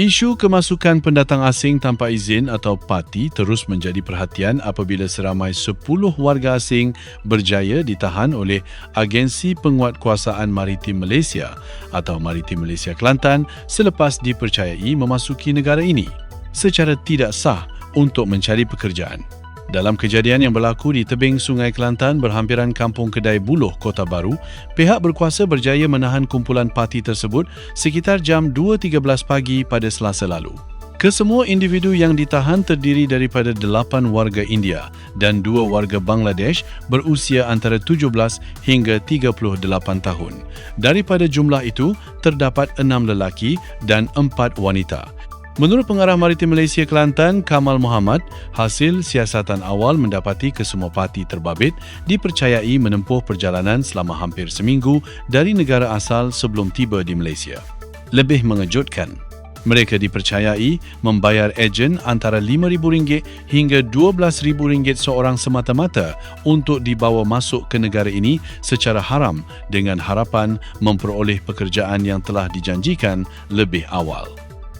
Isu kemasukan pendatang asing tanpa izin atau parti terus menjadi perhatian apabila seramai 10 warga asing berjaya ditahan oleh Agensi Penguatkuasaan Maritim Malaysia atau Maritim Malaysia Kelantan selepas dipercayai memasuki negara ini secara tidak sah untuk mencari pekerjaan. Dalam kejadian yang berlaku di tebing Sungai Kelantan berhampiran Kampung Kedai Buloh, Kota Baru, pihak berkuasa berjaya menahan kumpulan parti tersebut sekitar jam 2.13 pagi pada Selasa lalu. Kesemua individu yang ditahan terdiri daripada 8 warga India dan 2 warga Bangladesh berusia antara 17 hingga 38 tahun. Daripada jumlah itu, terdapat 6 lelaki dan 4 wanita. Menurut Pengarah Maritim Malaysia Kelantan, Kamal Muhammad, hasil siasatan awal mendapati kesemua parti terbabit dipercayai menempuh perjalanan selama hampir seminggu dari negara asal sebelum tiba di Malaysia. Lebih mengejutkan, mereka dipercayai membayar ejen antara RM5,000 hingga RM12,000 seorang semata-mata untuk dibawa masuk ke negara ini secara haram dengan harapan memperoleh pekerjaan yang telah dijanjikan lebih awal.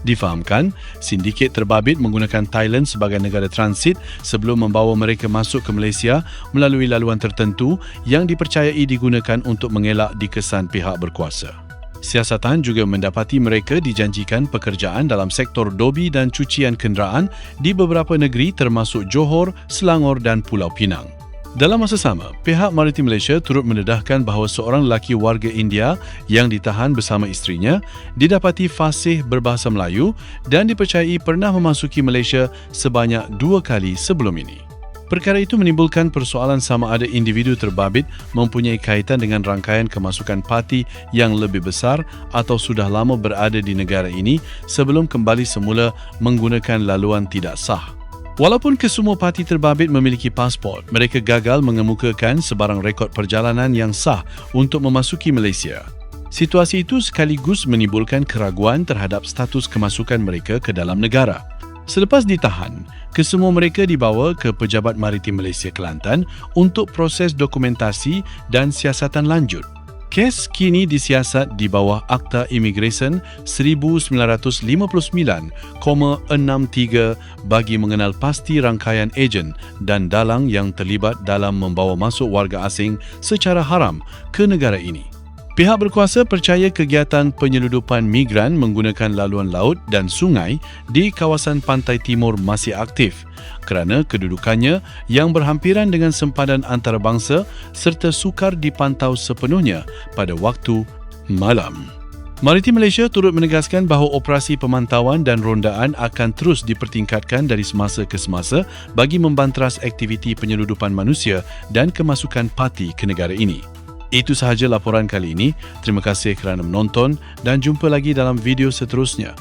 Difahamkan, sindiket terbabit menggunakan Thailand sebagai negara transit sebelum membawa mereka masuk ke Malaysia melalui laluan tertentu yang dipercayai digunakan untuk mengelak dikesan pihak berkuasa. Siasatan juga mendapati mereka dijanjikan pekerjaan dalam sektor dobi dan cucian kenderaan di beberapa negeri termasuk Johor, Selangor dan Pulau Pinang. Dalam masa sama, pihak Maritim Malaysia turut mendedahkan bahawa seorang lelaki warga India yang ditahan bersama isterinya didapati fasih berbahasa Melayu dan dipercayai pernah memasuki Malaysia sebanyak 2 kali sebelum ini. Perkara itu menimbulkan persoalan sama ada individu terbabit mempunyai kaitan dengan rangkaian kemasukan parti yang lebih besar atau sudah lama berada di negara ini sebelum kembali semula menggunakan laluan tidak sah. Walaupun kesemua parti terbabit memiliki pasport, mereka gagal mengemukakan sebarang rekod perjalanan yang sah untuk memasuki Malaysia. Situasi itu sekaligus menimbulkan keraguan terhadap status kemasukan mereka ke dalam negara. Selepas ditahan, kesemua mereka dibawa ke Pejabat Maritim Malaysia Kelantan untuk proses dokumentasi dan siasatan lanjut. Kes kini disiasat di bawah Akta Imigresen 1959,63 bagi mengenal pasti rangkaian ejen dan dalang yang terlibat dalam membawa masuk warga asing secara haram ke negara ini. Pihak berkuasa percaya kegiatan penyeludupan migran menggunakan laluan laut dan sungai di kawasan pantai timur masih aktif kerana kedudukannya yang berhampiran dengan sempadan antarabangsa serta sukar dipantau sepenuhnya pada waktu malam. Maritim Malaysia turut menegaskan bahawa operasi pemantauan dan rondaan akan terus dipertingkatkan dari semasa ke semasa bagi membanteras aktiviti penyeludupan manusia dan kemasukan parti ke negara ini. Itu sahaja laporan kali ini. Terima kasih kerana menonton dan jumpa lagi dalam video seterusnya.